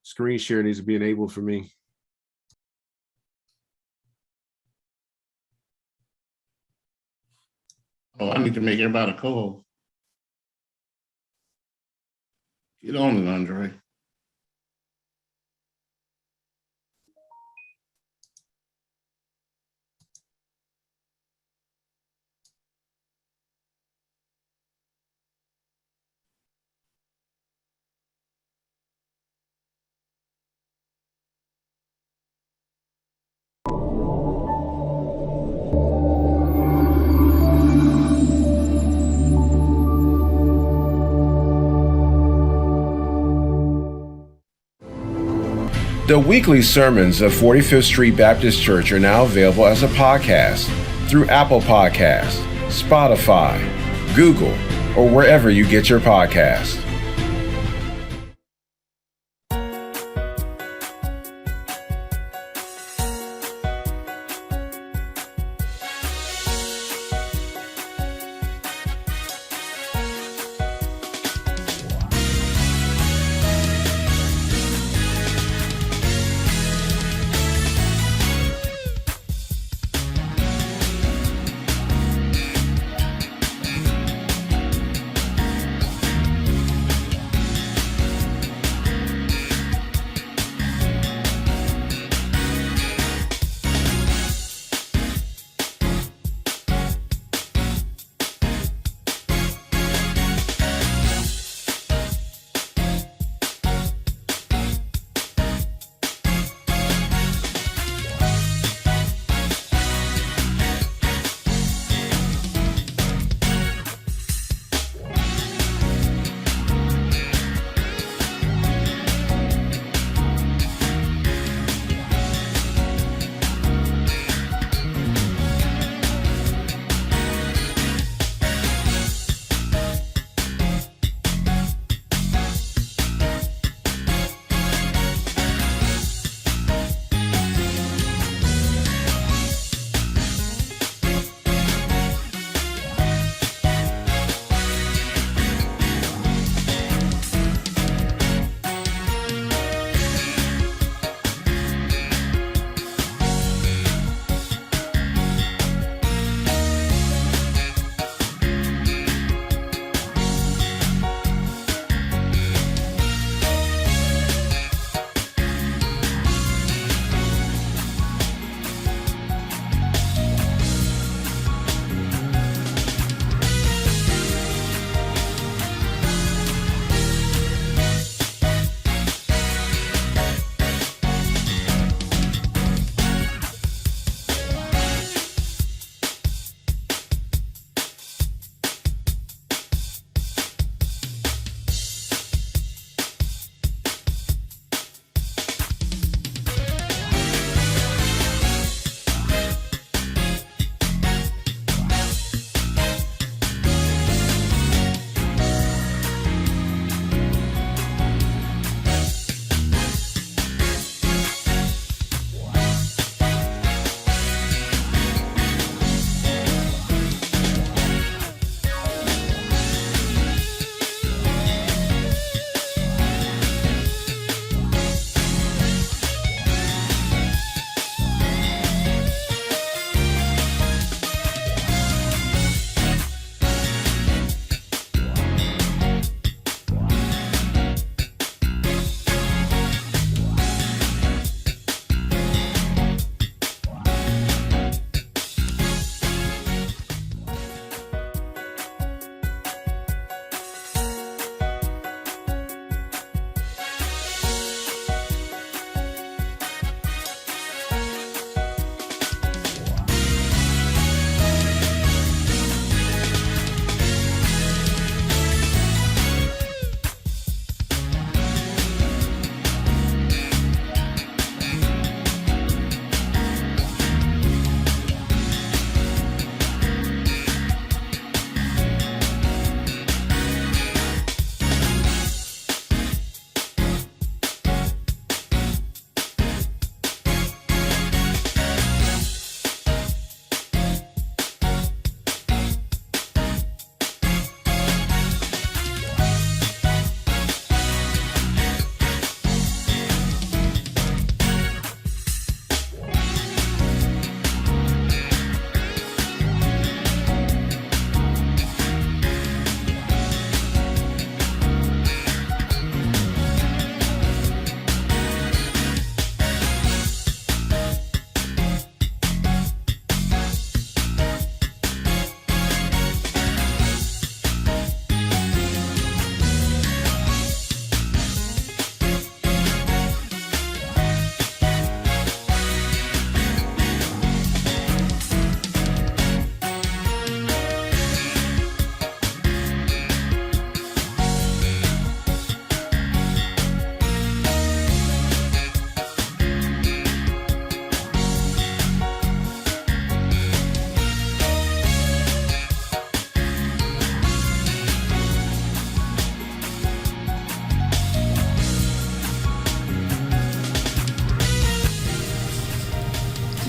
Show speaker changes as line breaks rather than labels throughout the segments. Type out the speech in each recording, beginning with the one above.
Screen share needs to be enabled for me.
Oh, I need to make everybody a co-host. Get on it, Andre.
The weekly sermons of 45th Street Baptist Church are now available as a podcast through Apple Podcasts, Spotify, Google, or wherever you get your podcasts.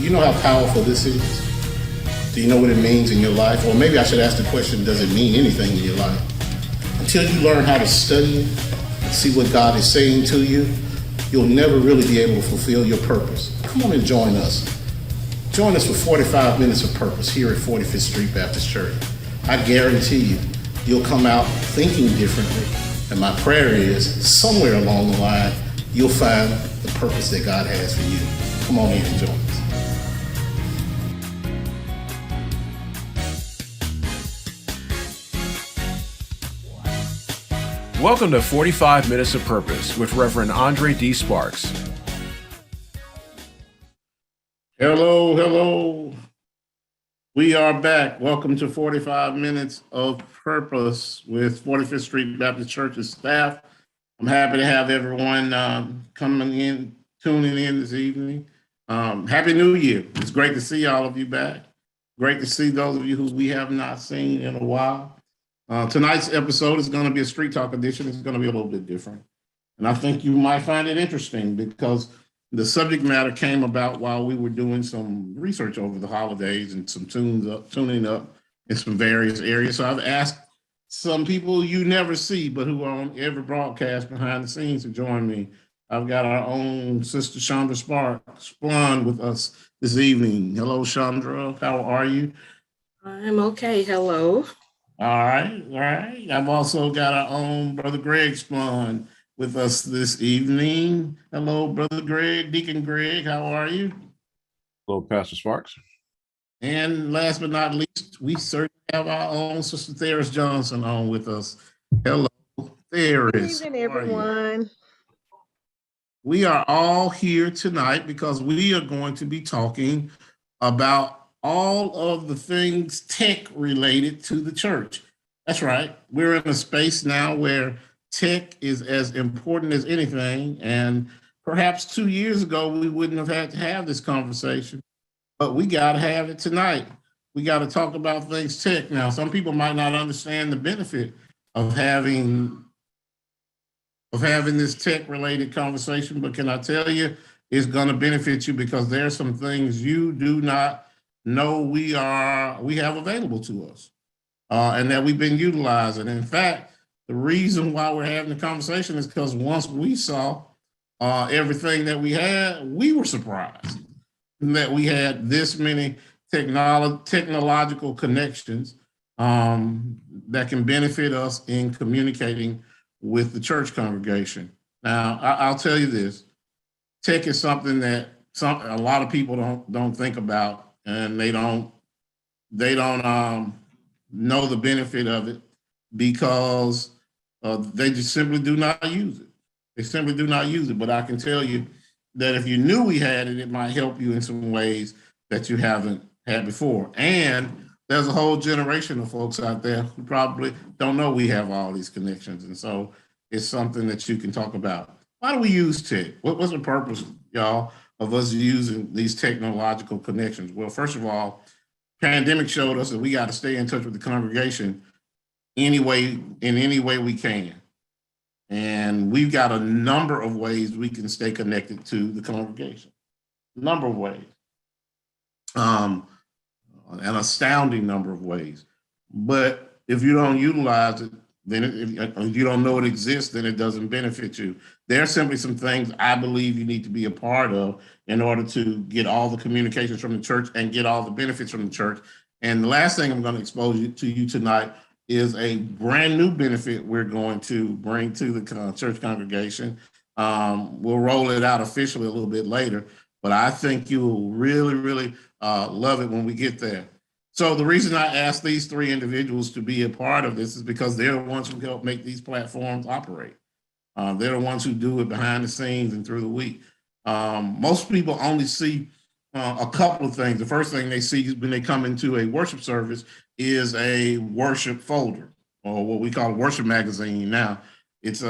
you know how powerful this is? Do you know what it means in your life? Or maybe I should ask the question, does it mean anything in your life? Until you learn how to study it and see what God is saying to you, you'll never really be able to fulfill your purpose. Come on and join us. Join us for 45 minutes of purpose here at 45th Street Baptist Church. I guarantee you, you'll come out thinking differently. And my prayer is, somewhere along the line, you'll find the purpose that God has for you. Come on in and join us.
Welcome to 45 Minutes of Purpose with Reverend Andra D. Sparks.
Hello. We are back. Welcome to 45 Minutes of Purpose with 45th Street Baptist Church's staff. I'm happy to have everyone tuning in this evening. Happy New Year. It's great to see all of you back. Great to see those of you who we have not seen in a while. Tonight's episode is going to be a Street Talk edition. It's going to be a little bit different. And I think you might find it interesting because the subject matter came about while we were doing some research over the holidays and some tuning up in some various areas. So I've asked some people you never see, but who are on every broadcast behind the scenes to join me. I've got our own sister Chandra Sparks with us this evening. Hello, Chandra. How are you?
I'm okay. Hello.
All right. I've also got our own Brother Greg Spahn with us this evening. Hello, Brother Greg, Deacon Greg, how are you?
Hello, Pastor Sparks.
And last but not least, we certainly have our own Sister Theris Johnson on with us. Hello, Theris.
Good evening, everyone.
We are all here tonight because we are going to be talking about all of the things tech related to the church. That's right. We're in a space now where tech is as important as anything. And perhaps 2 years ago, we wouldn't have had to have this conversation, but we got to have it tonight. We got to talk about things tech. Now, some people might not understand the benefit of having this tech related conversation, but can I tell you, it's going to benefit you because there are some things you do not know we have available to us and that we've been utilizing. In fact, the reason why we're having the conversation is because once we saw everything that we had, we were surprised that we had this many technological connections that can benefit us in communicating with the church congregation. Now, I'll tell you this: tech is something that a lot of people don't think about, and they don't know the benefit of it because they just simply do not use it. They simply do not use it. But I can tell you that if you knew we had it, it might help you in some ways that you haven't had before. And there's a whole generation of folks out there who probably don't know we have all these connections. And so it's something that you can talk about. Why do we use tech? What's the purpose, y'all, of us using these technological connections? Well, first of all, pandemic showed us that we got to stay in touch with the congregation in any way we can. And we've got a number of ways we can stay connected to the congregation. Number of ways. An astounding number of ways. But if you don't utilize it, then if you don't know it exists, then it doesn't benefit you. There are simply some things I believe you need to be a part of in order to get all the communications from the church and get all the benefits from the church. And the last thing I'm going to expose you to tonight is a brand new benefit we're going to bring to the church congregation. We'll roll it out officially a little bit later, but I think you will really love it when we get there. So the reason I asked these three individuals to be a part of this is because they're the ones who help make these platforms operate. They're the ones who do it behind the scenes and through the week. Most people only see a couple of things. The first thing they see when they come into a worship service is a worship folder, or what we call a worship magazine. Now, it's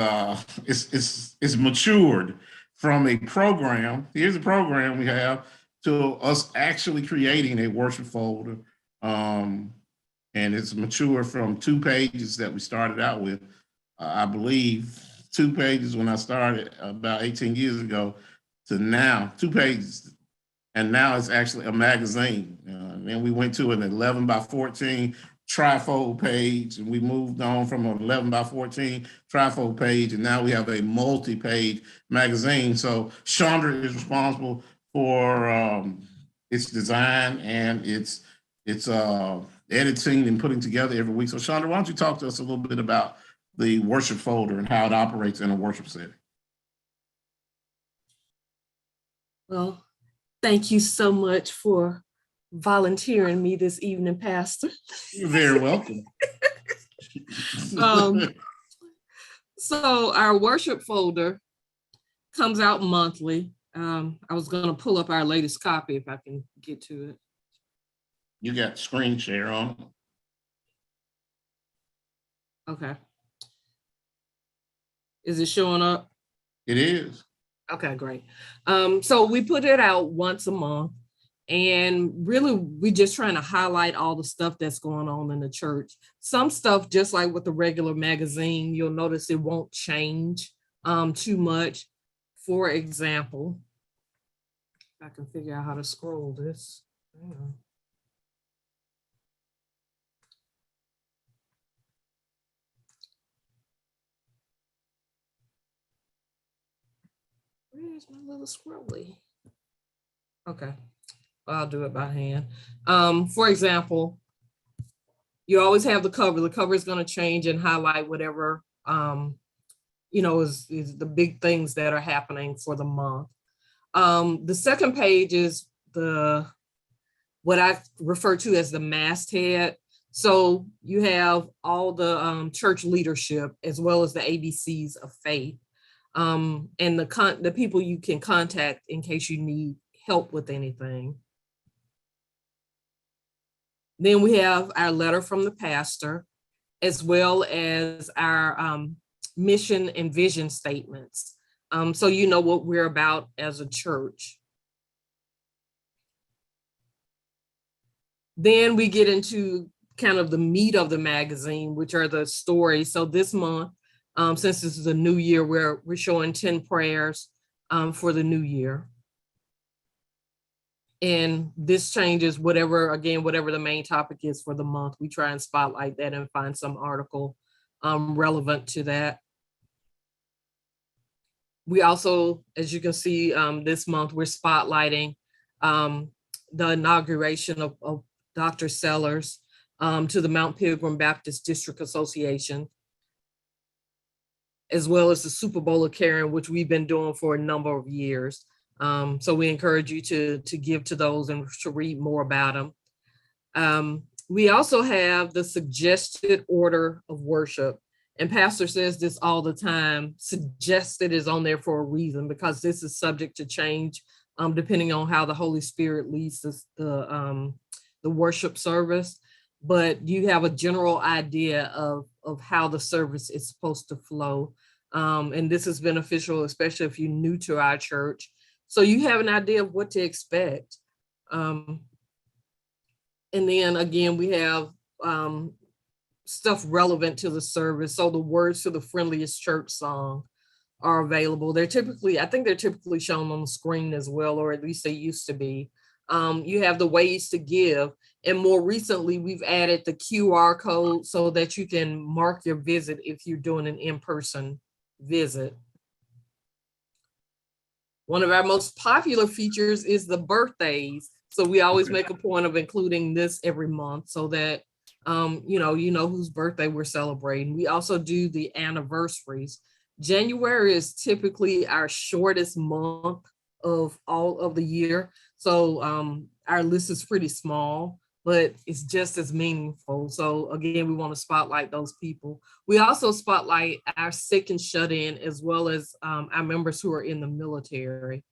matured from a program. Here's a program we have to us actually creating a worship folder. And it's matured from 2 pages that we started out with. I believe 2 pages when I started about 18 years ago to now, 2 pages. and now it's actually a magazine. And we went to an 11 by 14 trifold page, and we moved on from an 11 by 14 trifold page, and now we have a multi-page magazine. So Chandra is responsible for its design and its editing and putting together every week. So Chandra, why don't you talk to us a little bit about the worship folder and how it operates in a worship setting?
Well, thank you so much for volunteering me this evening, Pastor.
You're very welcome.
So our worship folder comes out monthly. I was going to pull up our latest copy if I can get to it.
You got screen share on.
Okay. Is it showing up?
It is.
Okay, great. So we put it out once a month, and really we just trying to highlight all the stuff that's going on in the church. Some stuff, just like with the regular magazine, you'll notice it won't change too much. For example, if I can figure out how to scroll this. Hang on. Where's my little scrolly? Okay, I'll do it by hand. For example, you always have the cover. The cover is going to change and highlight whatever, is the big things that are happening for the month. The second page is what I refer to as the masthead. So you have all the church leadership as well as the ABCs of faith. And the people you can contact in case you need help with anything. Then we have our letter from the pastor, as well as our mission and vision statements. So you know what we're about as a church. Then we get into kind of the meat of the magazine, which are the stories. So this month, since this is a new year, we're showing 10 prayers for the new year. And this changes whatever the main topic is for the month. We try and spotlight that and find some article relevant to that. We also, as you can see, this month, we're spotlighting the inauguration of Dr. Sellers to the Mount Pilgrim Baptist District Association, as well as the Super Bowl of Caring, which we've been doing for a number of years. So we encourage you to give to those and to read more about them. We also have the suggested order of worship. And Pastor says this all the time, suggested is on there for a reason, because this is subject to change depending on how the Holy Spirit leads the worship service. But you have a general idea of how the service is supposed to flow. And this is beneficial, especially if you're new to our church. So you have an idea of what to expect. And then again, we have stuff relevant to the service. So the words to the Friendliest Church song are available. I think they're typically shown on the screen as well, or at least they used to be. You have the ways to give. And more recently, we've added the QR code so that you can mark your visit if you're doing an in-person visit. One of our most popular features is the birthdays. So we always make a point of including this every month so that you know whose birthday we're celebrating. We also do the anniversaries. January is typically our shortest month of all of the year. So our list is pretty small, but it's just as meaningful. So again, we want to spotlight those people. We also spotlight our sick and shut in, as well as our members who are in the military,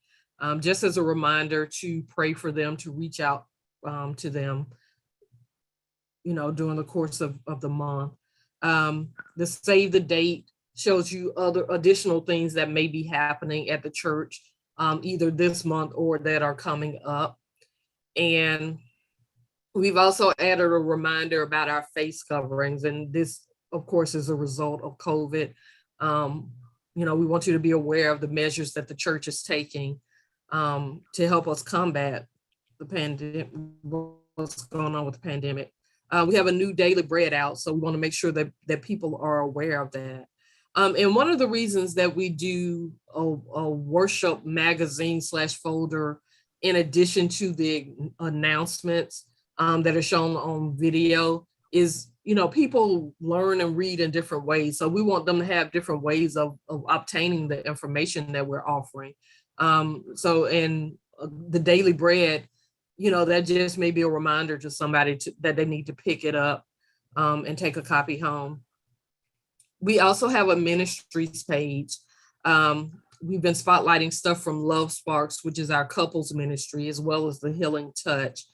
just as a reminder to pray for them, to reach out to them, during the course of the month. The save the date shows you other additional things that may be happening at the church, either this month or that are coming up. And we've also added a reminder about our face coverings. And this, of course, is a result of COVID. We want you to be aware of the measures that the church is taking to help us combat the pandemic, what's going on with the pandemic. We have a new daily bread out, so we want to make sure that people are aware of that. And one of the reasons that we do a worship magazine / folder, in addition to the announcements that are shown on video, is, people learn and read in different ways. So we want them to have different ways of obtaining the information that we're offering. So in the daily bread, that just may be a reminder to somebody that they need to pick it up and take a copy home. We also have a ministries page. We've been spotlighting stuff from Love Sparks, which is our couples ministry, as well as the Healing Touch.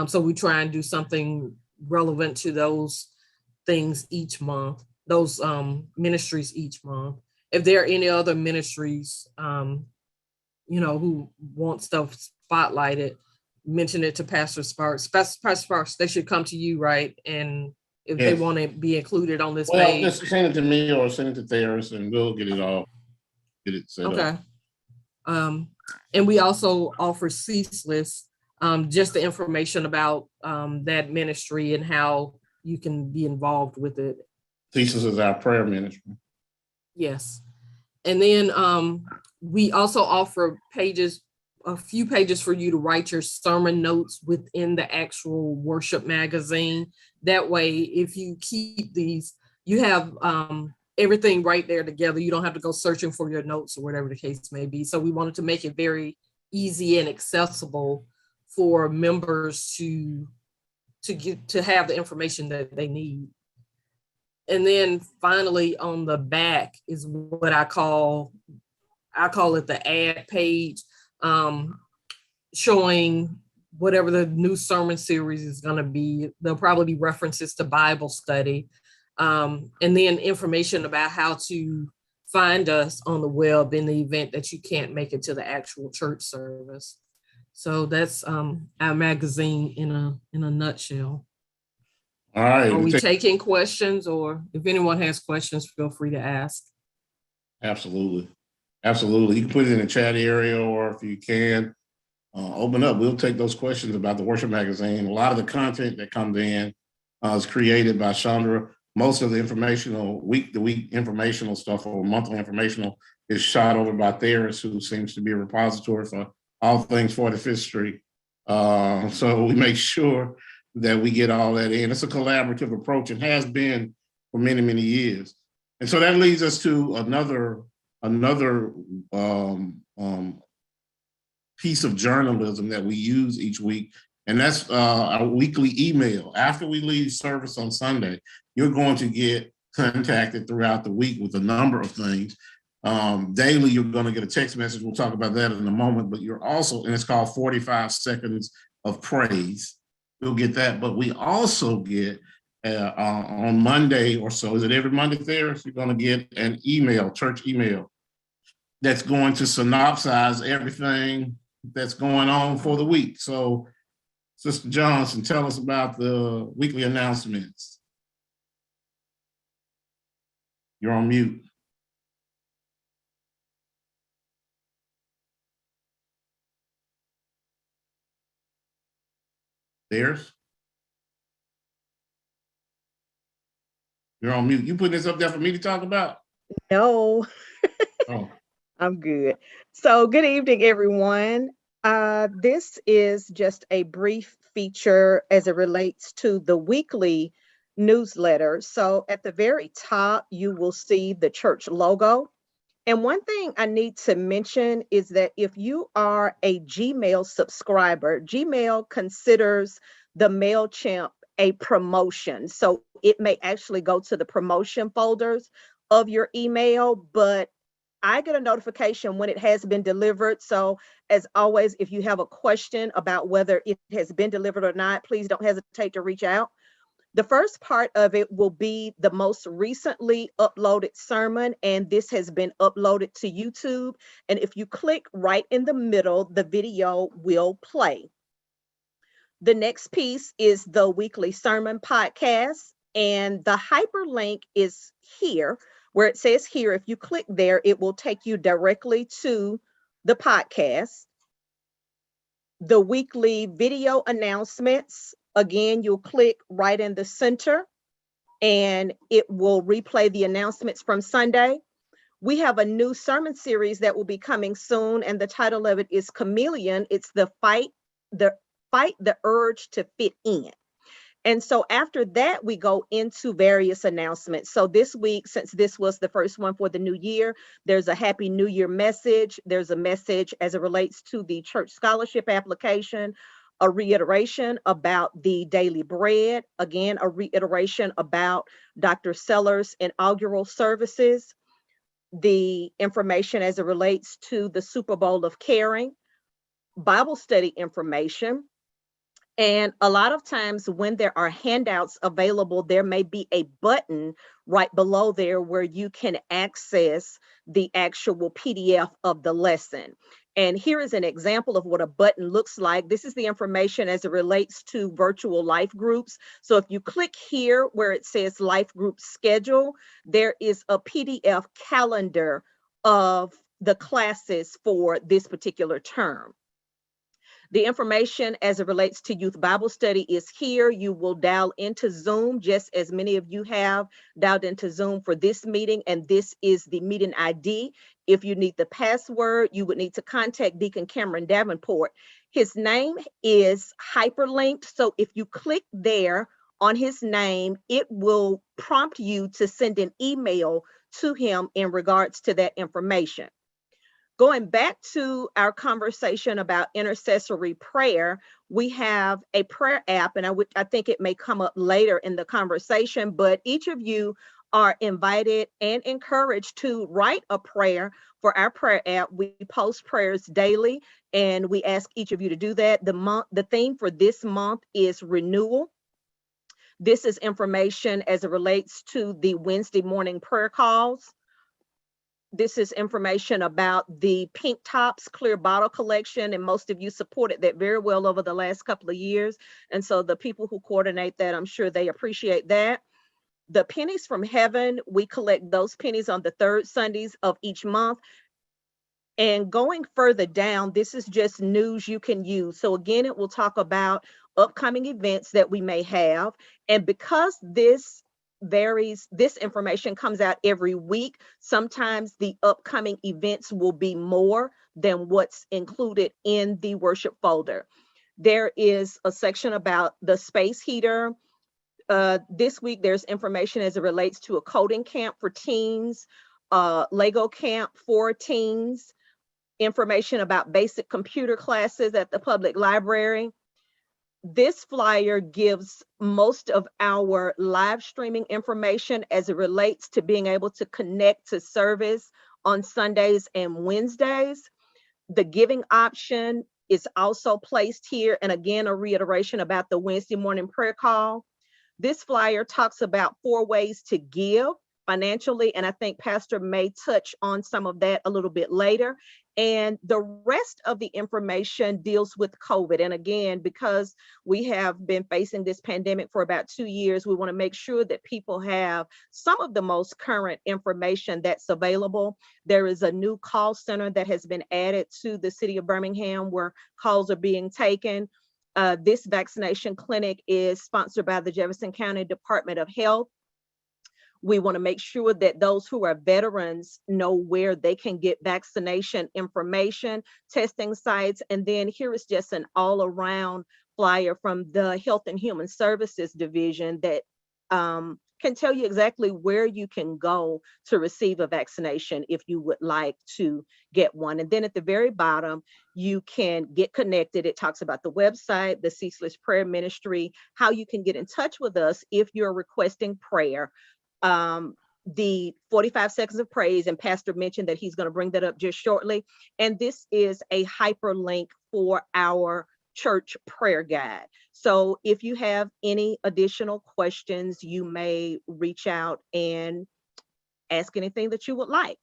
So we try and do something relevant to those things each month, those ministries each month. If there are any other ministries, who want stuff spotlighted, mention it to Pastor Sparks. Pastor Sparks, they should come to you, right? And if they want to be included on this page.
Just send it to me or send it to Theris, and we'll get it set up.
Okay. And we also offer Ceaseless, just the information about that ministry and how you can be involved with it.
Ceaseless is our prayer ministry.
Yes. And then we also offer a few pages for you to write your sermon notes within the actual worship magazine. That way, if you keep these, you have everything right there together. You don't have to go searching for your notes or whatever the case may be. So we wanted to make it very easy and accessible for members to have the information that they need. And then finally, on the back is what I call it the ad page, showing whatever the new sermon series is going to be. There'll probably be references to Bible study, and then information about how to find us on the web in the event that you can't make it to the actual church service. So that's our magazine in a nutshell.
All right.
Are we taking questions, or if anyone has questions, feel free to ask.
Absolutely. You can put it in the chat area, or if you can, open up. We'll take those questions about the worship magazine. A lot of the content that comes in is created by Chandra. Most of the informational, week-to-week informational stuff or monthly informational is shot over by Theris, who seems to be a repository for all things 45th Street. So we make sure that we get all that in. It's a collaborative approach and has been for many, many years. And so that leads us to another piece of journalism that we use each week, and that's our weekly email. After we leave service on Sunday, you're going to get contacted throughout the week with a number of things. Daily, you're going to get a text message. We'll talk about that in a moment, but you're also, and it's called 45 Seconds of Praise. You'll get that, but we also get on Monday or so, is it every Monday there? You're going to get an email, church email, that's going to synopsize everything that's going on for the week. So, Sister Johnson, tell us about the weekly announcements. You're on mute. There's? You're on mute. You putting this up there for me to talk about?
No.
Oh.
I'm good. So good evening, everyone. This is just a brief feature as it relates to the weekly newsletter. So at the very top, you will see the church logo. And one thing I need to mention is that if you are a Gmail subscriber, Gmail considers the MailChimp a promotion. So it may actually go to the promotion folders of your email, but I get a notification when it has been delivered. So as always, if you have a question about whether it has been delivered or not, please don't hesitate to reach out. The first part of it will be the most recently uploaded sermon, and this has been uploaded to YouTube. And if you click right in the middle, the video will play. The next piece is the weekly sermon podcast, and the hyperlink is here where it says here. If you click there, it will take you directly to the podcast. the weekly video announcements. Again, you'll click right in the center and it will replay the announcements from Sunday. We have a new sermon series that will be coming soon, and the title of it is Chameleon. It's the fight the urge to fit in. And so after that, we go into various announcements. So this week, since this was the first one for the new year, there's a Happy New Year message. There's a message as it relates to the church scholarship application, a reiteration about the daily bread, again, a reiteration about Dr. Sellers' inaugural services, the information as it relates to the Super Bowl of Caring, Bible study information. And a lot of times when there are handouts available, there may be a button right below there where you can access the actual PDF of the lesson. And here is an example of what a button looks like. This is the information as it relates to virtual life groups. So if you click here where it says life group schedule, there is a PDF calendar of the classes for this particular term. The information as it relates to youth Bible study is here. You will dial into Zoom, just as many of you have dialed into Zoom for this meeting, and this is the meeting ID. If you need the password, you would need to contact Deacon Cameron Davenport. His name is hyperlinked, so if you click there on his name, it will prompt you to send an email to him in regards to that information. Going back to our conversation about intercessory prayer, we have a prayer app, and I think it may come up later in the conversation, but each of you are invited and encouraged to write a prayer for our prayer app. We post prayers daily, and we ask each of you to do that. The theme for this month is renewal. This is information as it relates to the Wednesday morning prayer calls. This is information about the Pink Tops Clear Bottle Collection, and most of you supported that very well over the last couple of years. And so the people who coordinate that, I'm sure they appreciate that. The pennies from heaven, we collect those pennies on the third Sundays of each month. And going further down, this is just news you can use. So again, it will talk about upcoming events that we may have. And because this varies, this information comes out every week, sometimes the upcoming events will be more than what's included in the worship folder. There is a section about the space heater. This week, there's information as it relates to a coding camp for teens, Lego camp for teens, information about basic computer classes at the public library. This flyer gives most of our live streaming information as it relates to being able to connect to service on Sundays and Wednesdays. The giving option is also placed here. And again, a reiteration about the Wednesday morning prayer call. This flyer talks about 4 ways to give financially, and I think Pastor may touch on some of that a little bit later. And the rest of the information deals with COVID. And again, because we have been facing this pandemic for about 2 years, we want to make sure that people have some of the most current information that's available. There is a new call center that has been added to the city of Birmingham where calls are being taken. This vaccination clinic is sponsored by the Jefferson County Department of Health. We want to make sure that those who are veterans know where they can get vaccination information, testing sites. And then here is just an all-around flyer from the Health and Human Services Division that can tell you exactly where you can go to receive a vaccination if you would like to get one. And then at the very bottom, you can get connected. It talks about the website, the Ceaseless Prayer Ministry, how you can get in touch with us if you're requesting prayer. The 45 seconds of praise, and Pastor mentioned that he's going to bring that up just shortly. And this is a hyperlink for our church prayer guide. So if you have any additional questions, you may reach out and ask anything that you would like.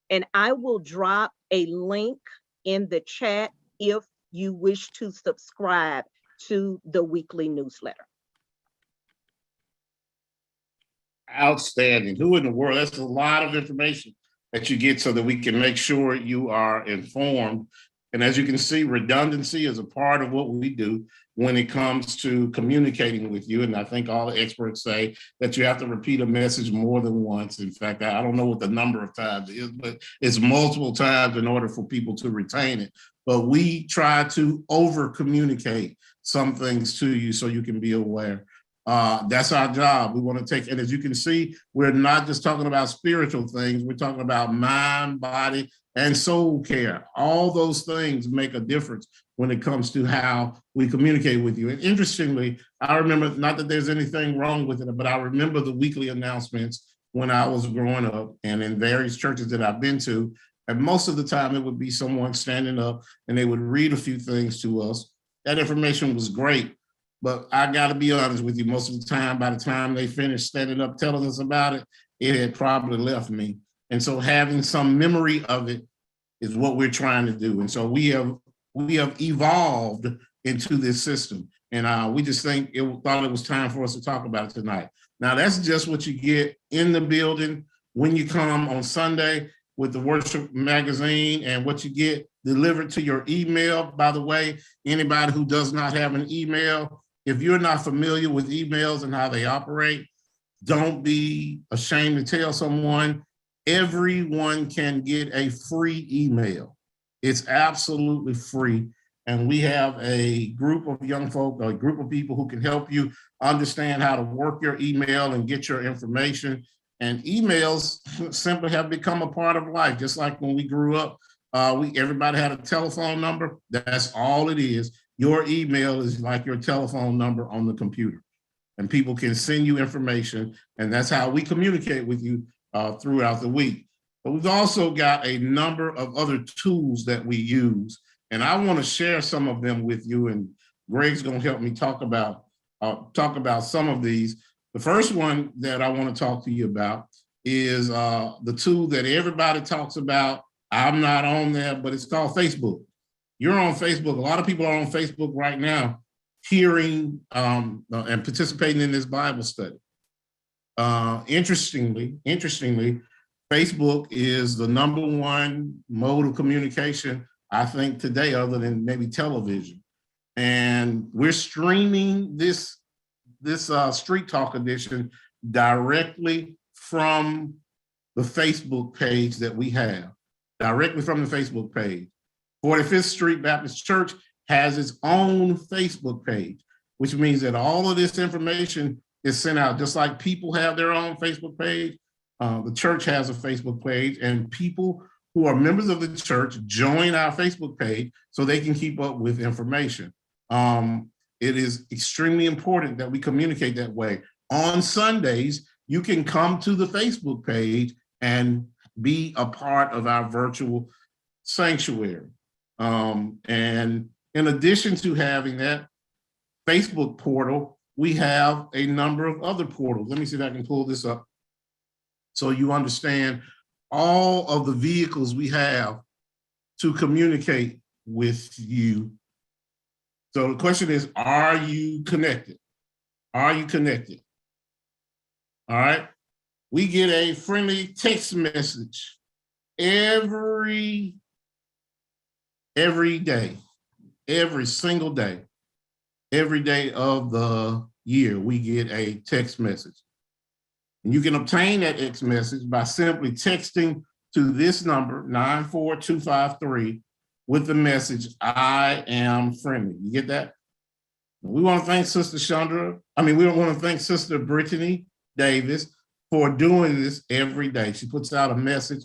And I will drop a link in the chat if you wish to subscribe to the weekly newsletter.
Outstanding. Who in the world? That's a lot of information that you get so that we can make sure you are informed And as you can see, redundancy is a part of what we do when it comes to communicating with you. And I think all the experts say that you have to repeat a message more than once. In fact, I don't know what the number of times is, but it's multiple times in order for people to retain it. But we try to over communicate some things to you so you can be aware. That's our job. We want to take, and as you can see, we're not just talking about spiritual things. We're talking about mind, body, and soul care. All those things make a difference when it comes to how we communicate with you. And interestingly, I remember, not that there's anything wrong with it, but I remember the weekly announcements when I was growing up and in various churches that I've been to. And most of the time it would be someone standing up and they would read a few things to us. That information was great, but I got to be honest with you, most of the time, by the time they finished standing up telling us about it, it had probably left me. And so having some memory of it is what we're trying to do. And so we have evolved into this system. And we just thought it was time for us to talk about it tonight. Now, that's just what you get in the building when you come on Sunday with the worship magazine and what you get delivered to your email. By the way, anybody who does not have an email, if you're not familiar with emails and how they operate, don't be ashamed to tell someone. Everyone can get a free email. It's absolutely free. And we have a group of young folk, a group of people who can help you understand how to work your email and get your information. And emails simply have become a part of life. Just like when we grew up, everybody had a telephone number. That's all it is. Your email is like your telephone number on the computer. And people can send you information. And that's how we communicate with you throughout the week. But we've also got a number of other tools that we use. And I want to share some of them with you. And Greg's going to help me talk about some of these. The first one that I want to talk to you about is the tool that everybody talks about. I'm not on there, but it's called Facebook. You're on Facebook. A lot of people are on Facebook right now, hearing and participating in this Bible study. Interestingly, Facebook is the number one mode of communication, I think, today, other than maybe television. And we're streaming this Street Talk edition directly from the Facebook page that we have, directly from the Facebook page. 45th Street Baptist Church has its own Facebook page, which means that all of this information is sent out, just like people have their own Facebook page. The church has a Facebook page, and people who are members of the church join our Facebook page so they can keep up with information. It is extremely important that we communicate that way. On Sundays, you can come to the Facebook page and be a part of our virtual sanctuary. And in addition to having that Facebook portal, we have a number of other portals. Let me see if I can pull this up so you understand all of the vehicles we have to communicate with you. So the question is, are you connected? Are you connected? All right. We get a friendly text message every day, every single day, every day of the year, we get a text message. And you can obtain that text message by simply texting to this number, 94253, with the message, I am friendly. You get that? We want to thank Sister Chandra. We want to thank Sister Brittany Davis for doing this every day. She puts out a message,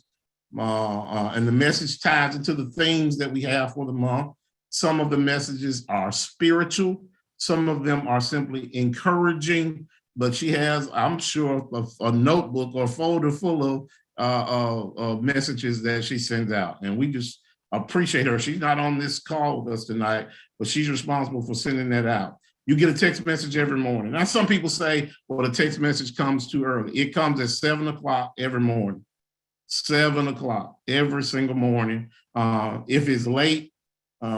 and the message ties into the themes that we have for the month. Some of the messages are spiritual. Some of them are simply encouraging, but she has, I'm sure, a notebook or folder full of messages that she sends out. And we just appreciate her. She's not on this call with us tonight, but she's responsible for sending that out. You get a text message every morning. Now, some people say, well, the text message comes too early. It comes at 7 o'clock every morning. 7 o'clock every single morning. If it's late,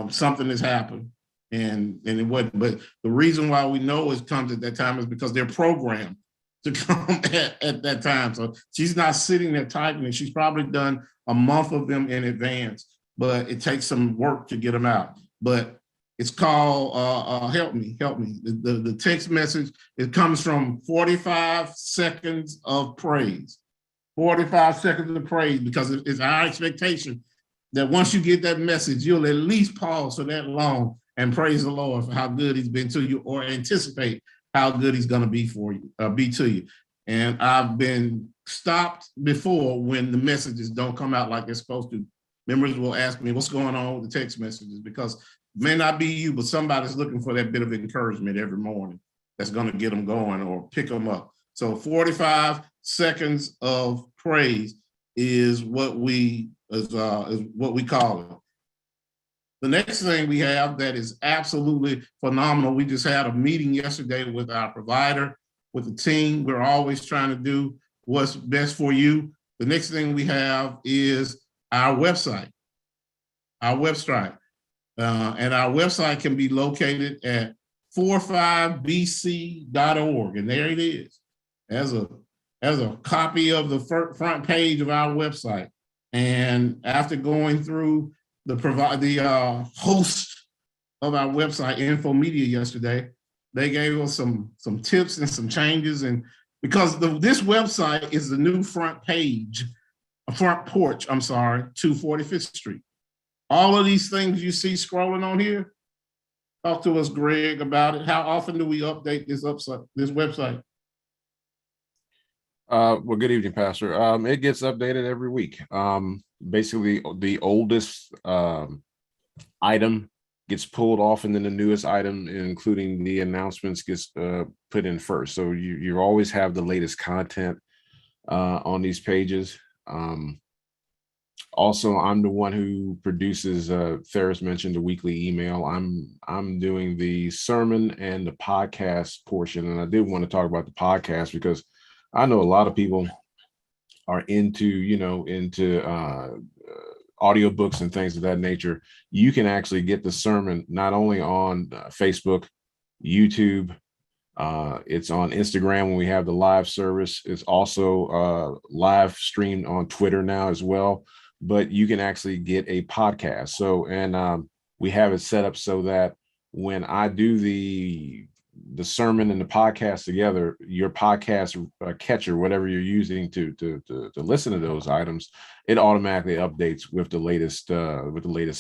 something has happened. And it wasn't. But the reason why we know it comes at that time is because they're programmed to come at that time. So she's not sitting there typing it. She's probably done a month of them in advance. but it takes some work to get them out. But it's called help me. The text message, it comes from 45 seconds of praise. 45 seconds of praise, because it's our expectation that once you get that message, you'll at least pause for that long and praise the Lord for how good he's been to you, or anticipate how good he's going to be for you, be to you. And I've been stopped before when the messages don't come out like they're supposed to. Members will ask me, what's going on with the text messages? Because it may not be you, but somebody's looking for that bit of encouragement every morning that's going to get them going or pick them up. So 45 seconds of praise is what we call it. The next thing we have that is absolutely phenomenal. We just had a meeting yesterday with our provider, with the team. We're always trying to do what's best for you. The next thing we have is our website. And our website can be located at 45bc.org. And there it is, as a copy of the front page of our website. And after going through the host of our website, Infomedia, yesterday, they gave us some tips and some changes. And because this website is the new front porch, to 45th Street. All of these things you see scrolling on here, talk to us, Greg, about it. How often do we update this website?
Well, good evening, Pastor. It gets updated every week. Basically, the oldest item gets pulled off, and then the newest item, including the announcements, gets put in first. So you always have the latest content on these pages. Also, I'm the one who produces, Ferris mentioned, the weekly email. I'm doing the sermon and the podcast portion. And I did want to talk about the podcast because I know a lot of people are into audiobooks and things of that nature. You can actually get the sermon not only on Facebook, YouTube, it's on Instagram when we have the live service. It's also live streamed on Twitter now as well. But you can actually get a podcast. So, and we have it set up so that when I do the sermon and the podcast together, your podcast catcher, whatever you're using to listen to those items, it automatically updates with the latest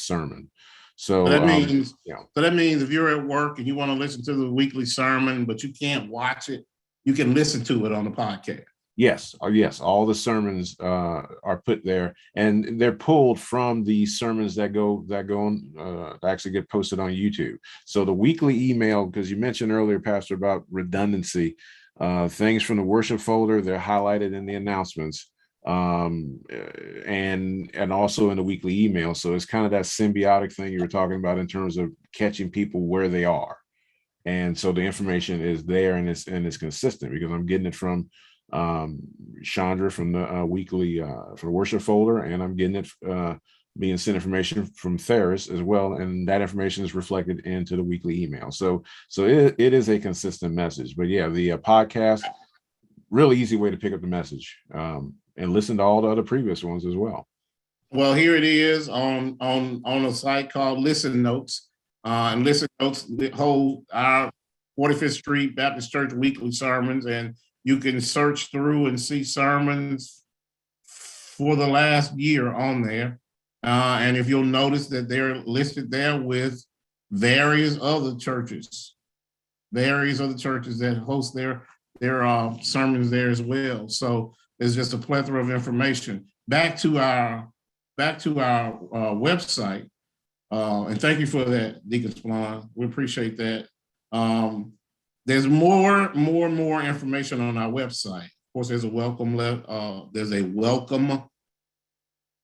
sermon. So
that means if you're at work and you want to listen to the weekly sermon, but you can't watch it, you can listen to it on the podcast.
Yes. All the sermons are put there, and they're pulled from the sermons that go on actually get posted on YouTube. So the weekly email, because you mentioned earlier, Pastor, about redundancy, things from the worship folder, they're highlighted in the announcements, and also in the weekly email. So it's kind of that symbiotic thing you were talking about in terms of catching people where they are, and so the information is there and it's consistent because I'm getting it from Chandra from the weekly from the worship folder, and I'm getting it being sent information from Ferris as well, and that information is reflected into the weekly email. So it is a consistent message. But yeah, the podcast, really easy way to pick up the message and listen to all the other previous ones as well.
Well, here it is on a site called Listen Notes, and Listen Notes hold our 45th Street Baptist Church weekly sermons, and you can search through and see sermons for the last year on there. And if you'll notice that they're listed there with various other churches that host their sermons there as well. So there's just a plethora of information. Back to our website. And thank you for that, Deacon Splon. We appreciate that. There's more information on our website. Of course, there's a welcome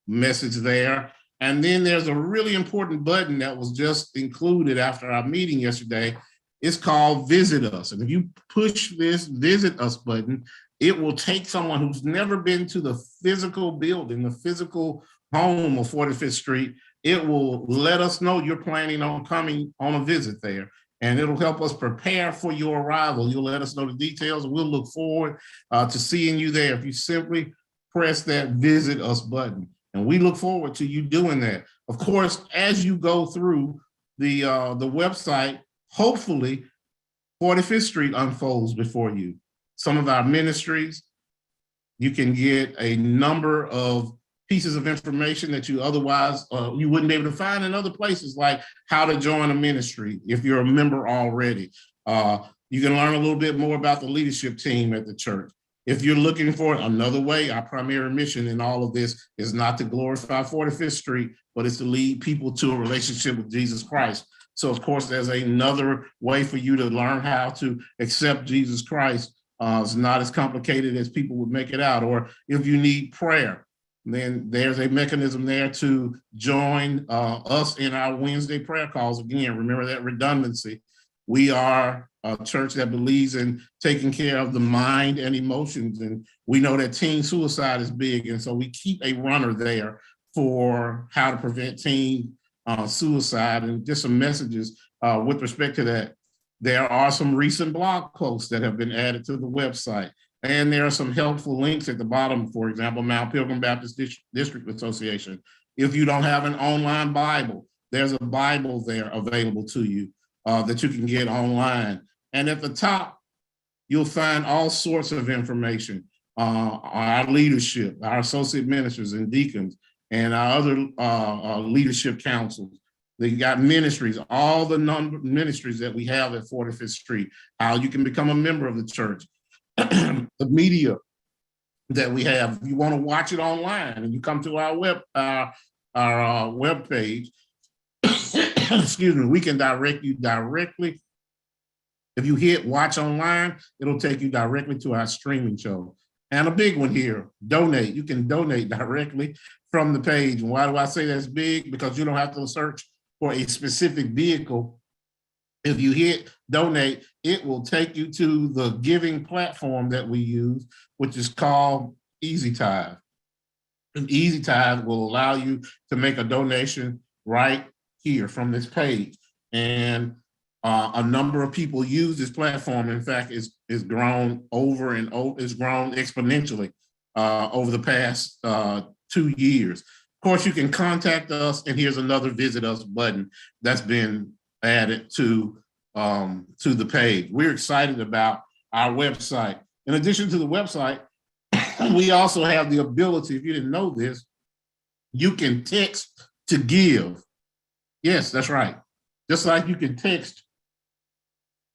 message there. And then there's a really important button that was just included after our meeting yesterday. It's called Visit Us. And if you push this Visit Us button, it will take someone who's never been to the physical building, the physical home of 45th Street. It will let us know you're planning on coming on a visit there. And it'll help us prepare for your arrival. You'll let us know the details, and we'll look forward to seeing you there if you simply press that Visit Us button. And we look forward to you doing that. Of course, as you go through the website, hopefully 45th Street unfolds before you. Some of our ministries, you can get a number of pieces of information that you otherwise you wouldn't be able to find in other places, like how to join a ministry if you're a member already. You can learn a little bit more about the leadership team at the church. If you're looking for another way, our primary mission in all of this is not to glorify 45th Street, but it's to lead people to a relationship with Jesus Christ. So of course, there's another way for you to learn how to accept Jesus Christ. It's not as complicated as people would make it out. Or if you need prayer, then there's a mechanism there to join us in our Wednesday prayer calls. Again, remember that redundancy. We are a church that believes in taking care of the mind and emotions. And we know that teen suicide is big. And so we keep a runner there for how to prevent teen suicide, and just some messages with respect to that. There are some recent blog posts that have been added to the website. And there are some helpful links at the bottom, for example, Mount Pilgrim Baptist District Association. If you don't have an online Bible, there's a Bible there available to you that you can get online. And at the top, you'll find all sorts of information on our leadership, our associate ministers and deacons, and our other leadership councils. They got ministries, all the ministries that we have at 45th Street, how you can become a member of the church, the media that we have. If you want to watch it online and you come to our web page, excuse me, we can direct you directly. If you hit watch online, it'll take you directly to our streaming show. And a big one here, donate. You can donate directly from the page. And why do I say that's big? Because you don't have to search for a specific vehicle. If you hit donate, it will take you to the giving platform that we use, which is called Easy Tithe. And Easy Tithe will allow you to make a donation right here from this page. And a number of people use this platform. In fact, it's grown over and over. It's grown exponentially over the past 2 years. Of course, you can contact us, and here's another visit us button that's been added to the page. We're excited about our website. In addition to the website, we also have the ability, if you didn't know this, you can text to give. Yes, that's right. Just like you can text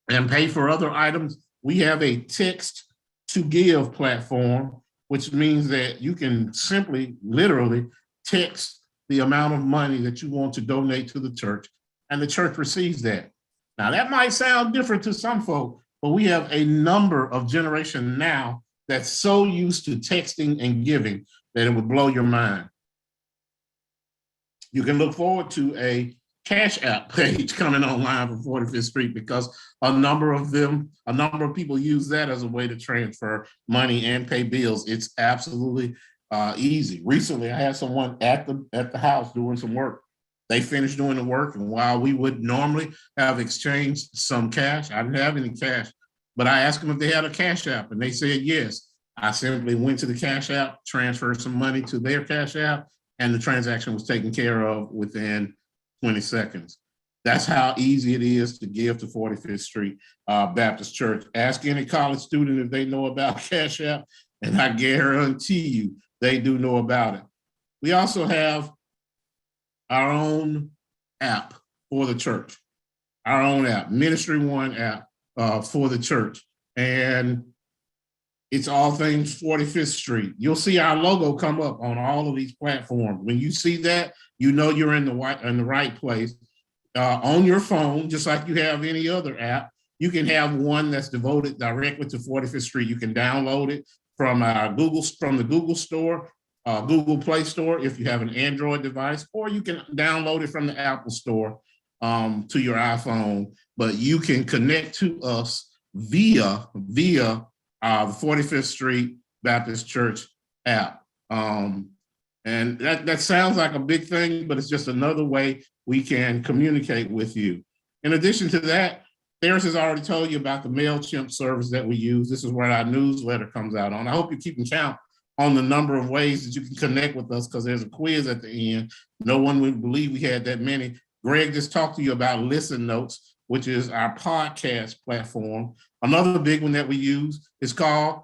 and pay for other items, we have a text to give platform, which means that you can simply, literally text the amount of money that you want to donate to the church, and the church receives that. Now, that might sound different to some folk, but we have a number of generation now that's so used to texting and giving that it would blow your mind. You can look forward to a Cash App page coming online for 45th Street, because a number of people use that as a way to transfer money and pay bills. It's absolutely easy. Recently, I had someone at the house doing some work. They finished doing the work, and while we would normally have exchanged some cash, I didn't have any cash, but I asked them if they had a Cash App, and they said yes. I simply went to the Cash App, transferred some money to their Cash App, and the transaction was taken care of within 20 seconds. That's how easy it is to give to 45th Street Baptist Church. Ask any college student if they know about Cash App, and I guarantee you they do know about it. We also have our own app for the church, our own app, Ministry One app for the church. And it's all things 45th Street. You'll see our logo come up on all of these platforms. When you see that, you know you're in the right place. On your phone, just like you have any other app, you can have one that's devoted directly to 45th Street. You can download it from the Google Store, Google Play Store if you have an Android device, or you can download it from the Apple Store to your iPhone. But you can connect to us via the 45th Street Baptist Church app. And that sounds like a big thing, but it's just another way we can communicate with you. In addition to that, Ferris has already told you about the MailChimp service that we use. This is where our newsletter comes out on. I hope you're keeping count on the number of ways that you can connect with us, because there's a quiz at the end. No one would believe we had that many. Greg just talked to you about Listen Notes, which is our podcast platform. Another big one that we use is called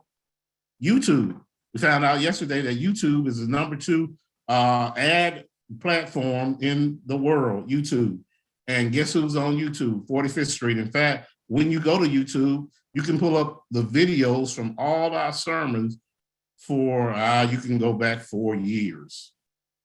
YouTube. We found out yesterday that YouTube is the number 2 ad platform in the world, YouTube. And guess who's on YouTube? 45th Street. In fact, when you go to YouTube, you can pull up the videos from all our sermons for, you can go back 4 years.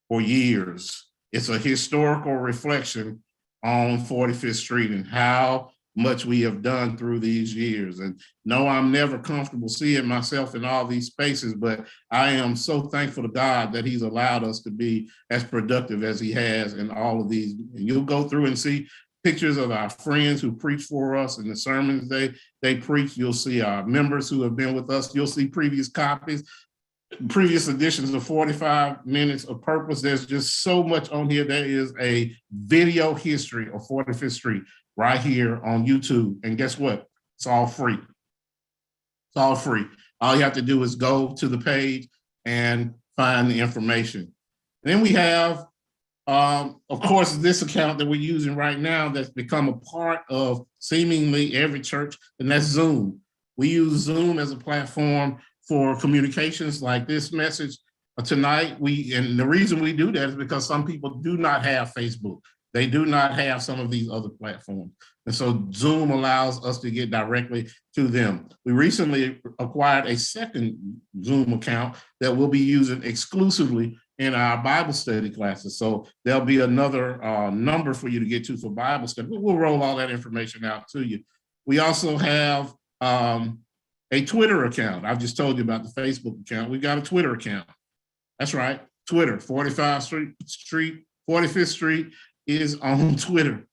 For years. It's a historical reflection on 45th Street and how much we have done through these years. And no, I'm never comfortable seeing myself in all these spaces, but I am so thankful to God that he's allowed us to be as productive as he has in all of these. And you'll go through and see pictures of our friends who preach for us and the sermons they preach. You'll see our members who have been with us. You'll see previous copies, previous editions of 45 Minutes of Purpose. There's just so much on here. There is a video history of 45th Street right here on YouTube. And guess what? It's all free. It's all free. All you have to do is go to the page and find the information. And then we have, of course, this account that we're using right now that's become a part of seemingly every church, and that's Zoom. We use Zoom as a platform for communications like this message tonight. And the reason we do that is because some people do not have Facebook. They do not have some of these other platforms. And so Zoom allows us to get directly to them. We recently acquired a second Zoom account that we'll be using exclusively in our Bible study classes. So there'll be another number for you to get to for Bible study. We'll roll all that information out to you. We also have a Twitter account. I've just told you about the Facebook account. We've got a Twitter account. That's right, Twitter, 45th Street is on Twitter.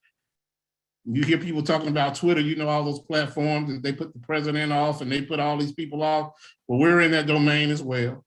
You hear people talking about Twitter, you know, all those platforms that they put the president off and they put all these people off. Well, we're in that domain as well.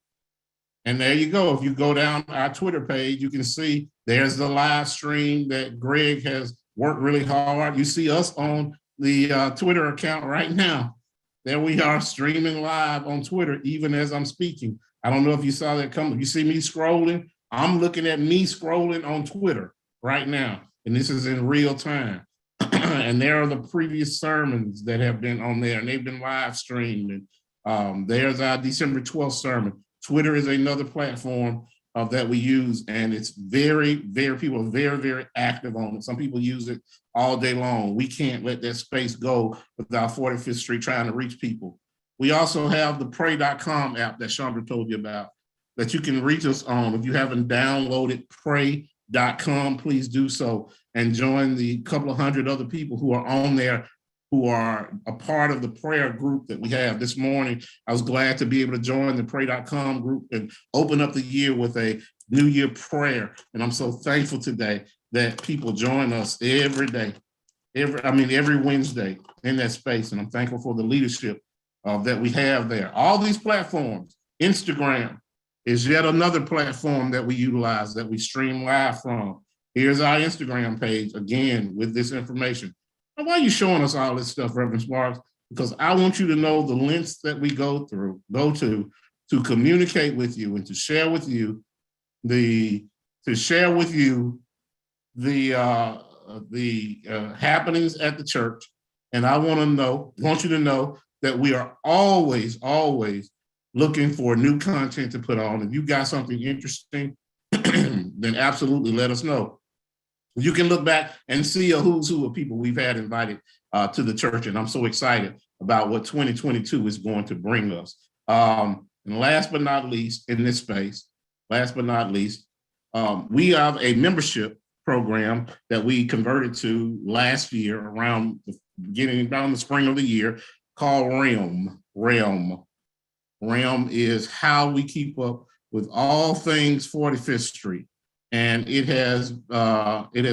And there you go. If you go down our Twitter page, you can see there's the live stream that Greg has worked really hard. You see us on the Twitter account right now. There we are streaming live on Twitter, even as I'm speaking. I don't know if you saw that coming. You see me scrolling? I'm looking at me scrolling on Twitter right now. And this is in real time. And there are the previous sermons that have been on there, and they've been live streamed. And there's our December 12th sermon. Twitter is another platform that we use, and it's people are very, very active on it. Some people use it all day long. We can't let that space go without 45th Street trying to reach people. We also have the pray.com app that Chandra told you about that you can reach us on. If you haven't downloaded pray.com, please do so and join the couple of hundred other people who are on there who are a part of the prayer group that we have. This morning, I was glad to be able to join the pray.com group and open up the year with a New Year prayer. And I'm so thankful today that people join us every day, every Wednesday in that space. And I'm thankful for the leadership that we have there. All these platforms, Instagram is yet another platform that we utilize, that we stream live from. Here's our Instagram page, again, with this information. Now, why are you showing us all this stuff, Reverend Sparks? Because I want you to know the lengths that we go to communicate with you and to share with you the happenings at the church. And I want you to know that we are always looking for new content to put on. If you got something interesting, then absolutely let us know. You can look back and see a who's who of people we've had invited to the church. And I'm so excited about what 2022 is going to bring us. And last but not least, in this space, we have a membership program that we converted to last year around the spring of the year called Realm. Realm is how we keep up with all things 45th Street. And it has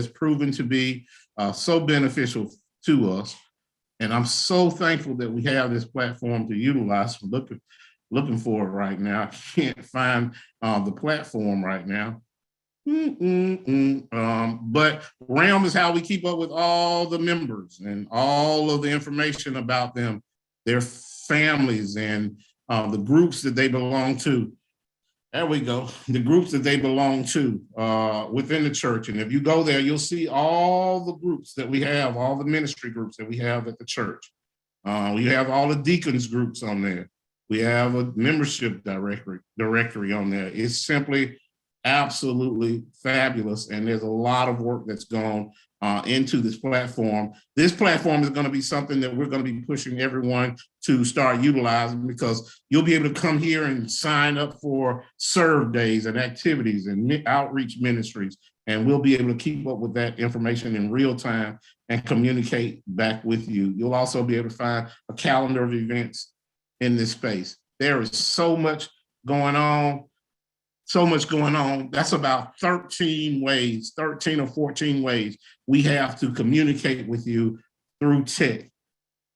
proven to be so beneficial to us. And I'm so thankful that we have this platform to utilize. Looking for it right now. I can't find the platform right now. But Realm is how we keep up with all the members and all of the information about them, their families, and the groups that they belong to. There we go. The groups that they belong to within the church. And if you go there, you'll see all the groups that we have, all the ministry groups that we have at the church. We have all the deacons groups on there. We have a membership directory on there. It's simply absolutely fabulous. And there's a lot of work that's gone into this platform. This platform is going to be something that we're going to be pushing everyone to start utilizing, because you'll be able to come here and sign up for serve days and activities and outreach ministries. And we'll be able to keep up with that information in real time and communicate back with you. You'll also be able to find a calendar of events in this space. There is so much going on. That's about 13 or 14 ways we have to communicate with you through tech.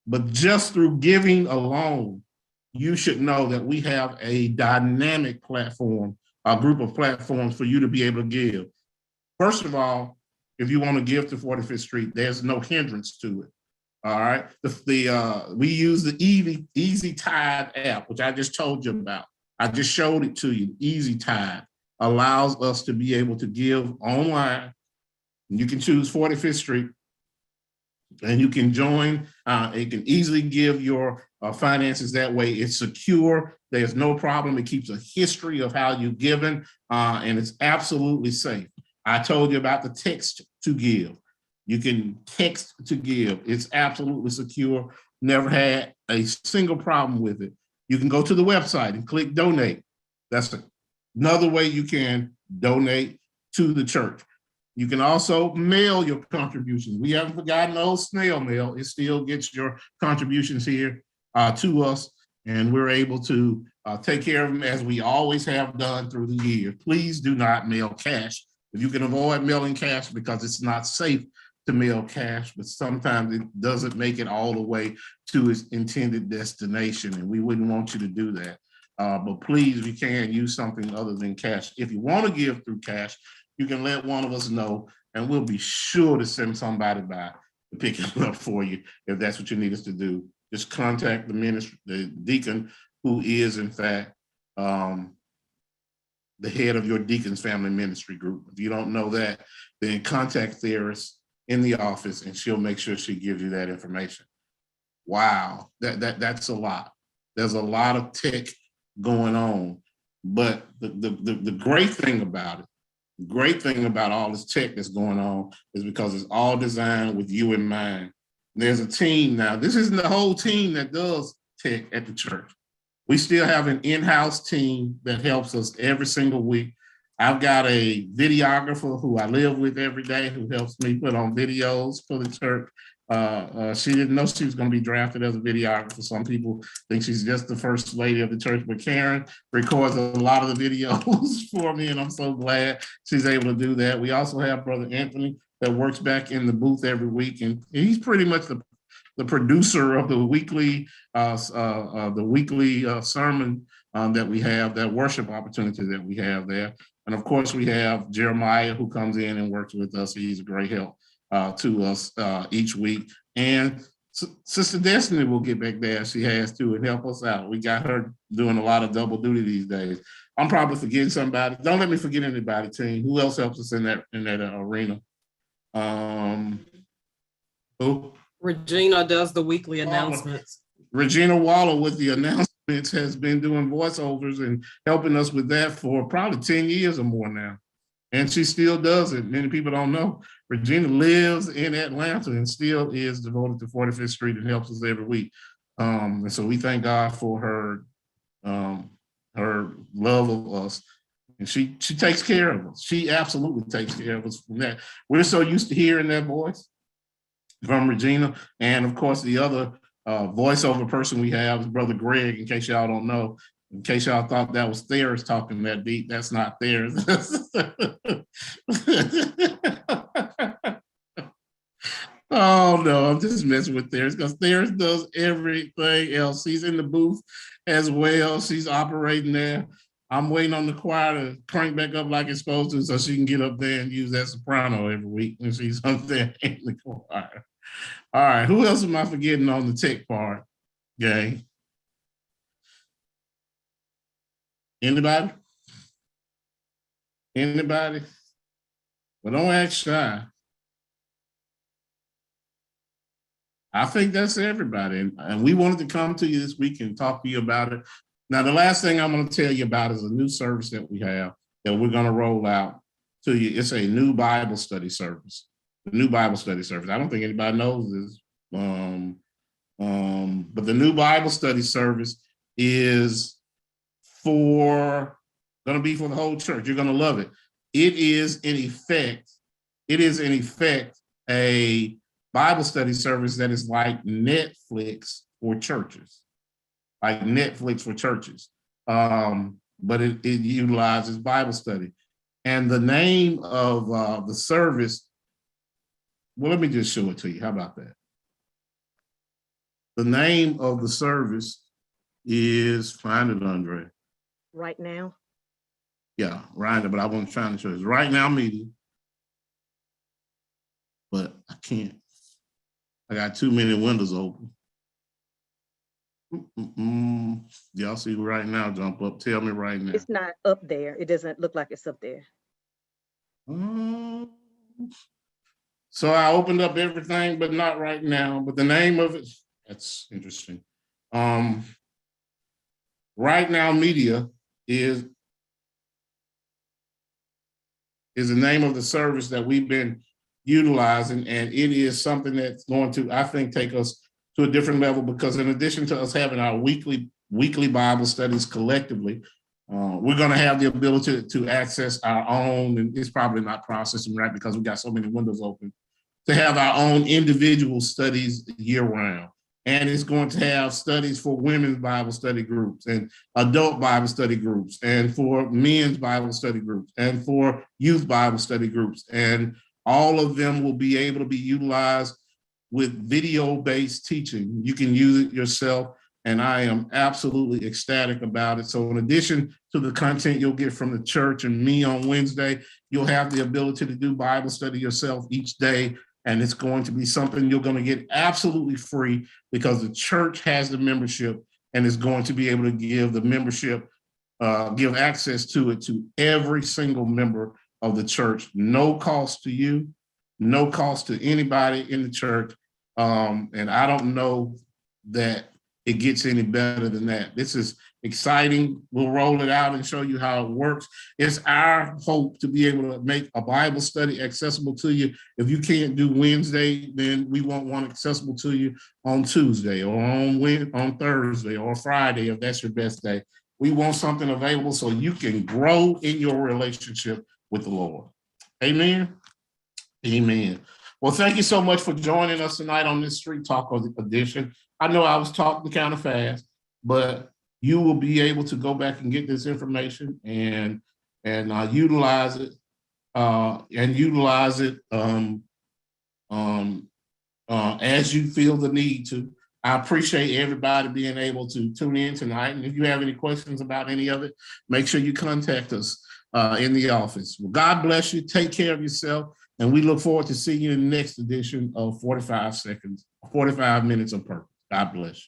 But just through giving alone, you should know that we have a dynamic platform, a group of platforms for you to be able to give. First of all, if you want to give to 45th Street, there's no hindrance to it. All right. We use the Easy Tide app, which I just told you about. I just showed it to you. Easy Tide allows us to be able to give online. You can choose 45th Street and you can join. You can easily give your finances that way. It's secure. There's no problem. It keeps a history of how you've given, and it's absolutely safe. I told you about the text to give. You can text to give. It's absolutely secure. Never had a single problem with it. You can go to the website and click donate. That's another way you can donate to the church. You can also mail your contributions. We haven't forgotten old snail mail. It still gets your contributions here to us, and we're able to take care of them as we always have done through the year. Please do not mail cash. If you can avoid mailing cash, because it's not safe to mail cash, but sometimes it doesn't make it all the way to its intended destination, and we wouldn't want you to do that. But please, if you can, use something other than cash. If you want to give through cash, you can let one of us know, and we'll be sure to send somebody by to pick it up for you if that's what you need us to do. Just contact the deacon, who is in fact the head of your deacon's family ministry group. If you don't know that, then contact Theris in the office and she'll make sure she gives you that information. Wow, that's a lot. There's a lot of tech going on, but the great thing about all this tech that's going on is because it's all designed with you in mind. There's a team now. This isn't the whole team that does tech at the church. We still have an in-house team that helps us every single week. I've got a videographer who I live with every day who helps me put on videos for the church. She didn't know she was going to be drafted as a videographer. Some people think she's just the first lady of the church, but Karen records a lot of the videos for me, and I'm so glad she's able to do that. We also have Brother Anthony that works back in the booth every week, and he's pretty much the producer of the weekly sermon that we have, that worship opportunity that we have there. And of course, we have Jeremiah, who comes in and works with us. He's a great help to us each week. And Sister Destiny will get back there. She has to, and help us out. We got her doing a lot of double duty these days. I'm probably forgetting somebody. Don't let me forget anybody, team. Who else helps us in that arena? Who?
Regina does the weekly announcements.
Regina Waller with the announcements has been doing voiceovers and helping us with that for probably 10 years or more now. And she still does it. Many people don't know. Regina lives in Atlanta and still is devoted to 45th Street and helps us every week. And so we thank God for her love of us. And she takes care of us. She absolutely takes care of us from that. We're so used to hearing that voice from Regina. And of course, the other voiceover person we have is Brother Greg, in case y'all don't know. In case y'all thought that was Theris talking that deep, that's not Theris. Oh no, I'm just messing with Theris, because Theris does everything else. She's in the booth as well. She's operating there. I'm waiting on the choir to crank back up like it's supposed to so she can get up there and use that soprano every week when she's up there in the choir. All right, who else am I forgetting on the tech part, gang? Anybody? Anybody? Well, don't act shy. I think that's everybody. And we wanted to come to you this week and talk to you about it. Now, the last thing I'm going to tell you about is a new service that we have that we're going to roll out to you. It's a new Bible study service. The new Bible study service. I don't think anybody knows this. But the new Bible study service is going to be for the whole church. You're going to love it. It is in effect a Bible study service that is like Netflix for churches, but it utilizes Bible study. And the name of the service, well, let me just show it to you. How about that? The name of the service is, find it, Andre.
Right now.
Yeah, right. But I wasn't trying to show it. Right Now Media. But I can't. I got too many windows open. Y'all see Right Now jump up. Tell me right now.
It's not up there. It doesn't look like it's up there.
So I opened up everything, but not right now. But the name of it, that's interesting. Right Now Media is the name of the service that we've been utilizing, and it is something that's going to, I think, take us to a different level, because in addition to us having our weekly Bible studies collectively, we're going to have the ability to access our own, and it's probably not processing right because we got so many windows open, to have our own individual studies year round. And it's going to have studies for women's Bible study groups and adult Bible study groups and for men's Bible study groups and for youth Bible study groups. And all of them will be able to be utilized with video-based teaching. You can use it yourself, and I am absolutely ecstatic about it. So in addition to the content you'll get from the church and me on Wednesday, you'll have the ability to do Bible study yourself each day. And it's going to be something you're going to get absolutely free, because the church has the membership and is going to be able to give the membership, give access to it to every single member of the church. No cost to you, no cost to anybody in the church. And I don't know that it gets any better than that. This is exciting. We'll roll it out and show you how it works. It's our hope to be able to make a Bible study accessible to you. If you can't do Wednesday, then we want one accessible to you on Tuesday or on Thursday or Friday, if that's your best day. We want something available so you can grow in your relationship with the Lord. Amen. Amen. Well, thank you so much for joining us tonight on this Street Talk edition. I know I was talking kind of fast, but you will be able to go back and get this information and utilize it as you feel the need to. I appreciate everybody being able to tune in tonight. And if you have any questions about any of it, make sure you contact us in the office. Well, God bless you. Take care of yourself. And we look forward to seeing you in the next edition of 45 Minutes of Purpose. God bless you.